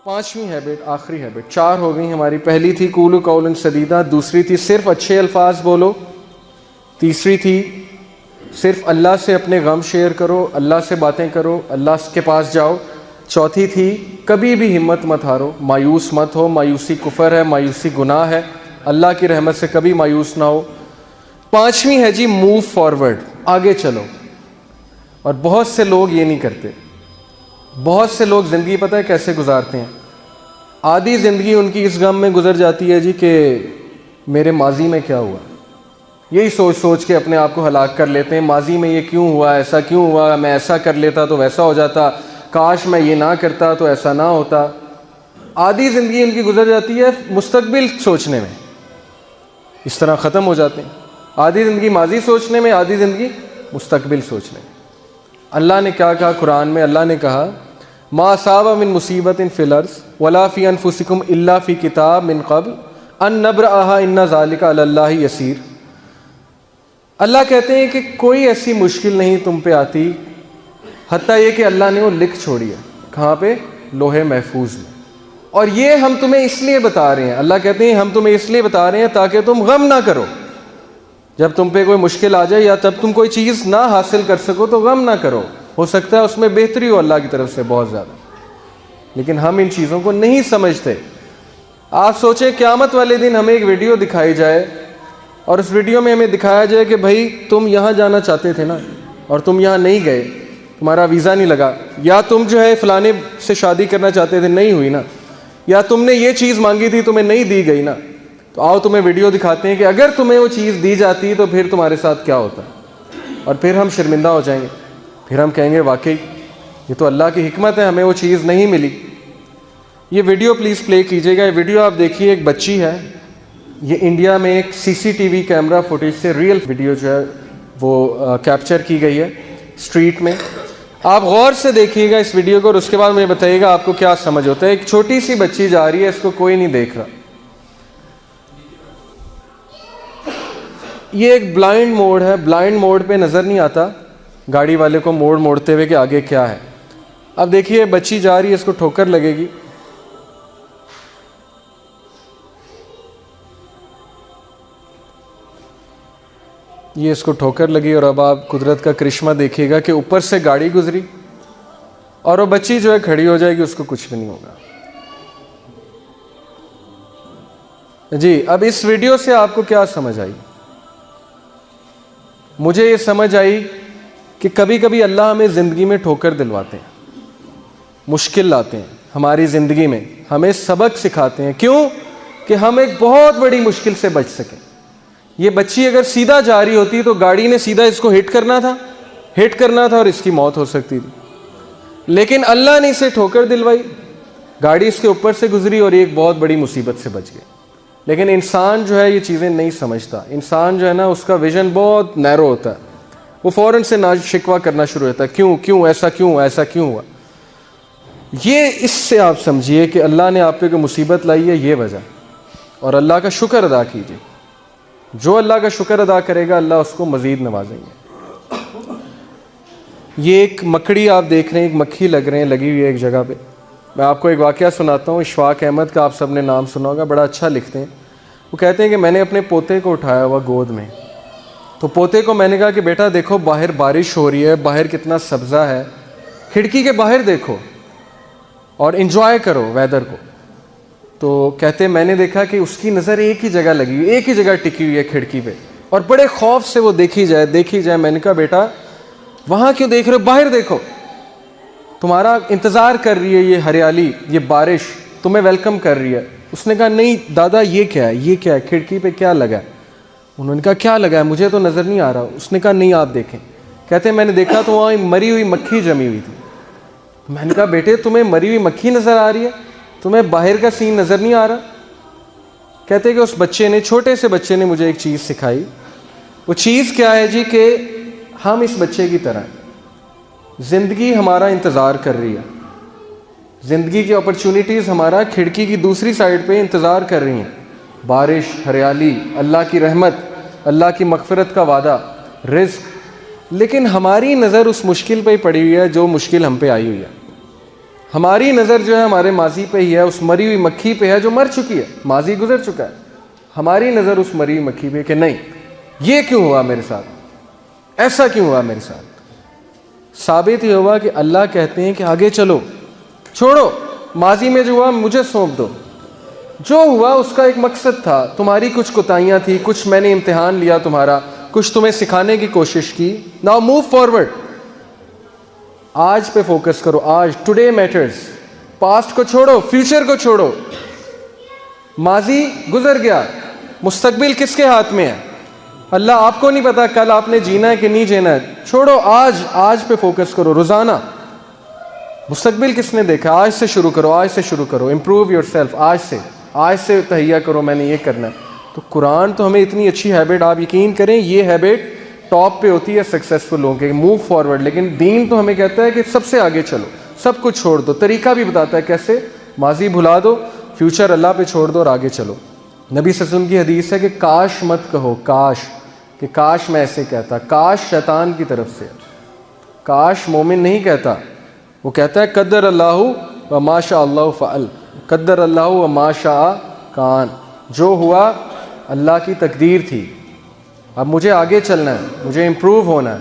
پانچویں ہیبٹ، آخری ہیبٹ، 4 ہو گئی ہماری۔ پہلی تھی قولوا قولا سدیدا، دوسری تھی صرف اچھے الفاظ بولو، تیسری تھی صرف اللہ سے اپنے غم شیئر کرو، اللہ سے باتیں کرو، اللہ کے پاس جاؤ، چوتھی تھی کبھی بھی ہمت مت ہارو، مایوس مت ہو، مایوسی کفر ہے، مایوسی گناہ ہے، اللہ کی رحمت سے کبھی مایوس نہ ہو، پانچویں ہے جی موو فارورڈ، آگے چلو۔ اور بہت سے لوگ یہ نہیں کرتے۔ بہت سے لوگ زندگی پتہ ہے کیسے گزارتے ہیں؟ آدھی زندگی ان کی اس غم میں گزر جاتی ہے جی کہ میرے ماضی میں کیا ہوا، یہی سوچ سوچ کے اپنے آپ کو ہلاک کر لیتے ہیں۔ ماضی میں یہ کیوں ہوا، ایسا کیوں ہوا، میں ایسا کر لیتا تو ویسا ہو جاتا، کاش میں یہ نہ کرتا تو ایسا نہ ہوتا۔ آدھی زندگی ان کی گزر جاتی ہے مستقبل سوچنے میں، اس طرح ختم ہو جاتے ہیں۔ آدھی زندگی ماضی سوچنے میں، آدھی زندگی مستقبل سوچنے میں۔ اللہ نے کیا کہا قرآن میں؟ اللہ نے کہا ما اصاب من مصیبت فی الارض ولا فی انفسکم الا فی کتاب من قبل ان نبرأها ان ذلک علی اللہ یسیر۔ اللہ کہتے ہیں کہ کوئی ایسی مشکل نہیں تم پہ آتی حتیٰ یہ کہ اللہ نے وہ لکھ چھوڑی ہے۔ کہاں پہ؟ لوح محفوظ میں۔ اور یہ ہم تمہیں اس لیے بتا رہے ہیں، اللہ کہتے ہیں ہم تمہیں اس لیے بتا رہے ہیں تاکہ تم غم نہ کرو۔ جب تم پہ کوئی مشکل آ جائے یا جب تم کوئی چیز نہ حاصل کر سکو تو غم نہ کرو، ہو سکتا ہے اس میں بہتری ہو اللہ کی طرف سے بہت زیادہ، لیکن ہم ان چیزوں کو نہیں سمجھتے۔ آپ سوچیں قیامت والے دن ہمیں ایک ویڈیو دکھائی جائے اور اس ویڈیو میں ہمیں دکھایا جائے کہ بھائی تم یہاں جانا چاہتے تھے نا اور تم یہاں نہیں گئے، تمہارا ویزا نہیں لگا، یا تم جو ہے فلانے سے شادی کرنا چاہتے تھے نہیں ہوئی نا، یا تم نے یہ چیز مانگی تھی تمہیں نہیں دی گئی نا، تو آؤ تمہیں ویڈیو دکھاتے ہیں کہ اگر تمہیں وہ چیز دی جاتی تو پھر تمہارے ساتھ کیا ہوتا، اور پھر ہم شرمندہ ہو جائیں گے، پھر ہم کہیں گے واقعی یہ تو اللہ کی حکمت ہے ہمیں وہ چیز نہیں ملی۔ یہ ویڈیو پلیز پلے کیجیے گا۔ یہ ویڈیو آپ دیکھیے، ایک بچی ہے، یہ انڈیا میں ایک CCTV کیمرہ فوٹیج سے ریئل ویڈیو جو ہے وہ کیپچر کی گئی ہے اسٹریٹ میں۔ آپ غور سے دیکھیے گا اس ویڈیو کو اور اس کے بعد مجھے بتائیے گا آپ کو کیا سمجھ ہوتا ہے۔ ایک چھوٹی سی بچی جا رہی ہے، اس کو کوئی نہیں دیکھ رہا۔ یہ ایک بلائنڈ موڑ ہے، بلائنڈ موڑ پہ نظر نہیں آتا گاڑی والے کو موڑ موڑتے ہوئے کہ آگے کیا ہے۔ اب دیکھیے بچی جا رہی ہے، اس کو ٹھوکر لگے گی، یہ اس کو ٹھوکر لگی، اور اب آپ قدرت کا کرشمہ دیکھیے گا کہ اوپر سے گاڑی گزری اور وہ بچی جو ہے کھڑی ہو جائے گی، اس کو کچھ بھی نہیں ہوگا۔ جی اب اس ویڈیو سے آپ کو کیا سمجھ آئی؟ مجھے یہ سمجھ آئی کہ کبھی کبھی اللہ ہمیں زندگی میں ٹھوکر دلواتے ہیں، مشکل لاتے ہیں ہماری زندگی میں، ہمیں سبق سکھاتے ہیں۔ کیوں؟ کہ ہم ایک بہت بڑی مشکل سے بچ سکیں۔ یہ بچی اگر سیدھا جا رہی ہوتی تو گاڑی نے سیدھا اس کو ہٹ کرنا تھا اور اس کی موت ہو سکتی تھی، لیکن اللہ نے اسے ٹھوکر دلوائی، گاڑی اس کے اوپر سے گزری اور ایک بہت بڑی مصیبت سے بچ گئی۔ لیکن انسان جو ہے یہ چیزیں نہیں سمجھتا۔ انسان جو ہے نا اس کا ویژن بہت نیرو ہوتا ہے، وہ فوراً سے ناز شکوہ کرنا شروع ہوتا ہے، کیوں ایسا کیوں ہوا۔ یہ اس سے آپ سمجھیے کہ اللہ نے آپ پہ کوئی مصیبت لائی ہے، یہ وجہ، اور اللہ کا شکر ادا کیجیے۔ جو اللہ کا شکر ادا کرے گا اللہ اس کو مزید نوازیں گے۔ یہ ایک مکڑی آپ دیکھ رہے ہیں، ایک مکھی لگی ہوئی ہے ایک جگہ پہ۔ میں آپ کو ایک واقعہ سناتا ہوں، اشفاق احمد کا آپ سب نے نام سنا ہوگا، بڑا اچھا لکھتے ہیں۔ وہ کہتے ہیں کہ میں نے اپنے پوتے کو اٹھایا ہوا گود میں، تو پوتے کو میں نے کہا کہ بیٹا دیکھو باہر بارش ہو رہی ہے، باہر کتنا سبزہ ہے، کھڑکی کے باہر دیکھو اور انجوائے کرو ویدر کو۔ تو کہتے میں نے دیکھا کہ اس کی نظر ایک ہی جگہ لگی ہوئی، ایک ہی جگہ ٹکی ہوئی ہے کھڑکی پہ، اور بڑے خوف سے وہ دیکھی جائے۔ میں نے کہا بیٹا وہاں کیوں دیکھ رہے ہو، باہر دیکھو، تمہارا انتظار کر رہی ہے یہ ہریالی، یہ بارش تمہیں ویلکم کر رہی ہے۔ اس نے کہا نہیں دادا یہ کیا ہے کھڑکی پہ کیا لگا ہے؟ انہوں نے کہا کیا لگا ہے، مجھے تو نظر نہیں آ رہا۔ اس نے کہا نہیں آپ دیکھیں۔ کہتے میں نے دیکھا تو وہاں مری ہوئی مکھی جمی ہوئی تھی۔ میں نے کہا بیٹے تمہیں مری ہوئی مکھی نظر آ رہی ہے، تمہیں باہر کا سین نظر نہیں آ رہا؟ کہتے کہ اس بچے نے، چھوٹے سے بچے نے مجھے ایک چیز سکھائی۔ وہ چیز کیا ہے جی کہ ہم اس بچے کی طرح ہیں، زندگی ہمارا انتظار کر رہی ہے، زندگی کی اپرچونٹیز ہمارا کھڑکی کی دوسری سائڈ پہ انتظار کر رہی ہیں، بارش، ہریالی، اللہ کی رحمت، اللہ کی مغفرت کا وعدہ، رزق، لیکن ہماری نظر اس مشکل پہ ہی پڑی ہوئی ہے جو مشکل ہم پہ آئی ہوئی ہے۔ ہماری نظر جو ہے ہمارے ماضی پہ ہی ہے, اس مری ہوئی مکھی پہ ہے جو مر چکی ہے, ماضی گزر چکا ہے. ہماری نظر اس مری ہوئی مکھی پہ کہ نہیں یہ کیوں ہوا میرے ساتھ, ایسا کیوں ہوا میرے ساتھ. ثابت یہ ہوا کہ اللہ کہتے ہیں کہ آگے چلو, چھوڑو ماضی میں جو ہوا مجھے سونپ دو. جو ہوا اس کا ایک مقصد تھا, تمہاری کچھ کوتاہیاں تھی, کچھ میں نے امتحان لیا تمہارا, کچھ تمہیں سکھانے کی کوشش کی. ناؤ موو فارورڈ, آج پہ فوکس کرو, آج, ٹوڈے میٹرز. پاسٹ کو چھوڑو, فیوچر کو چھوڑو. ماضی گزر گیا, مستقبل کس کے ہاتھ میں ہے؟ اللہ. آپ کو نہیں پتا کل آپ نے جینا ہے کہ نہیں جینا ہے, چھوڑو آج, آج پہ فوکس کرو روزانہ. مستقبل کس نے دیکھا؟ آج سے شروع کرو, آج سے شروع کرو. امپروو یور سیلف, آج سے تہیہ کرو میں نے یہ کرنا ہے. تو قرآن تو ہمیں اتنی اچھی ہیبٹ, آپ یقین کریں یہ ہیبٹ ٹاپ پہ ہوتی ہے سکسیزفل لوگوں کے, موو فارورڈ. لیکن دین تو ہمیں کہتا ہے کہ سب سے آگے چلو, سب کچھ چھوڑ دو. طریقہ بھی بتاتا ہے کیسے, ماضی بھلا دو, فیوچر اللہ پہ چھوڑ دو اور آگے چلو. نبی صلی اللہ علیہ وسلم کی حدیث ہے کہ کاش مت کہو, کاش, کہ کاش میں ایسے کہتا. کاش شیطان کی طرف سے, کاش مومن نہیں کہتا, وہ کہتا ہے قدر اللہ و ما شاء اللہ فعل, قدر اللہ و ما شاء کان. جو ہوا اللہ کی تقدیر تھی, اب مجھے آگے چلنا ہے, مجھے امپروو ہونا ہے.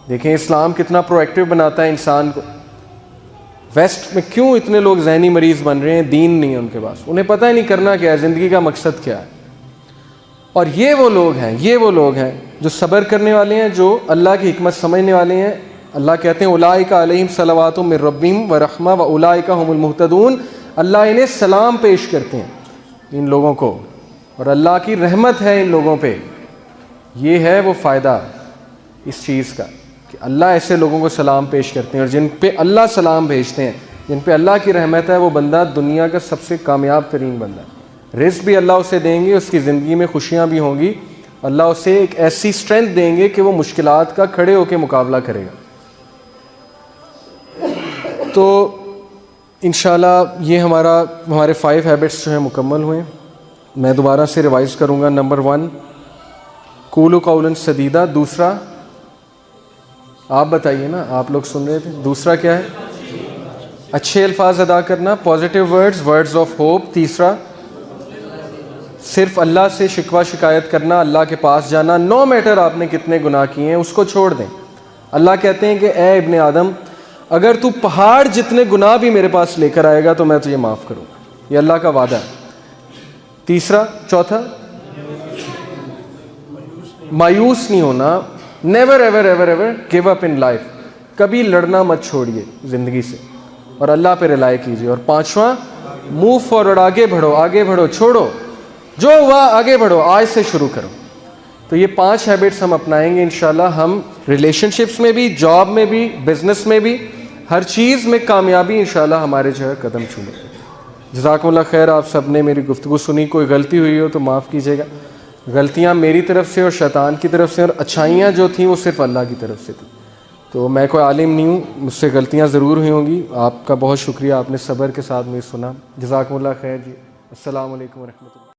دیکھیں اسلام کتنا پرو ایکٹیو بناتا ہے انسان کو. ویسٹ میں کیوں اتنے لوگ ذہنی مریض بن رہے ہیں؟ دین نہیں ہے ان کے پاس, انہیں پتہ ہی نہیں کرنا کیا ہے, زندگی کا مقصد کیا ہے. اور یہ وہ لوگ ہیں جو صبر کرنے والے ہیں, جو اللہ کی حکمت سمجھنے والے ہیں. اللہ کہتے ہیں اولئک علیہم صلوات من ربہم ورحمہ واولئک هم المہتدون. اللہ انہیں سلام پیش کرتے ہیں ان لوگوں کو, اور اللہ کی رحمت ہے ان لوگوں پہ. یہ ہے وہ فائدہ اس چیز کا کہ اللہ ایسے لوگوں کو سلام پیش کرتے ہیں, اور جن پہ اللہ سلام بھیجتے ہیں, جن پہ اللہ کی رحمت ہے, وہ بندہ دنیا کا سب سے کامیاب ترین بندہ ہے. رزق بھی اللہ اسے دیں گے, اس کی زندگی میں خوشیاں بھی ہوں گی, اللہ اسے ایک ایسی سٹرینتھ دیں گے کہ وہ مشکلات کا کھڑے ہو کے مقابلہ کرے گا. تو انشاءاللہ یہ ہمارے 5 ہیبٹس جو ہیں مکمل ہوئے. میں دوبارہ سے ریوائز کروں گا. نمبر 1 قولوا قولا سدیدا. دوسرا آپ بتائیے نا, آپ لوگ سن رہے تھے. دوسرا کیا ہے؟ اچھے الفاظ ادا کرنا, پازیٹیو ورڈز آف ہوپ. تیسرا صرف اللہ سے شکوہ شکایت کرنا, اللہ کے پاس جانا, نو میٹر آپ نے کتنے گناہ کیے ہیں اس کو چھوڑ دیں. اللہ کہتے ہیں کہ اے ابن آدم اگر تو پہاڑ جتنے گناہ بھی میرے پاس لے کر آئے گا تو میں تجھے معاف کروں گا. یہ اللہ کا وعدہ ہے. چوتھا مایوس نہیں ہونا. Never ever ever ever give up in life. کبھی لڑنا مت چھوڑیے زندگی سے, اور اللہ پہ ریلائی کیجیے. اور 5واں موو فارورڈ, آگے بڑھو, چھوڑو جو ہوا, آگے بڑھو, آج سے شروع کرو. تو یہ 5 ہیبٹس ہم اپنائیں گے انشاءاللہ. ہم ریلیشن شپس میں بھی, جاب میں بھی, بزنس میں بھی, ہر چیز میں کامیابی انشاءاللہ ہمارے جو ہے قدم چھوڑے. جزاکم اللہ خیر. آپ سب نے میری گفتگو سنی, کوئی غلطی ہوئی ہو تو معاف کیجیے گا. غلطیاں میری طرف سے اور شیطان کی طرف سے, اور اچھائیاں جو تھیں وہ صرف اللہ کی طرف سے تھیں. تو میں کوئی عالم نہیں ہوں, مجھ سے غلطیاں ضرور ہوئی ہوں گی. آپ کا بہت شکریہ, آپ نے صبر کے ساتھ مجھے سنا. جزاکم اللہ خیر جی. السلام علیکم ورحمۃ اللہ.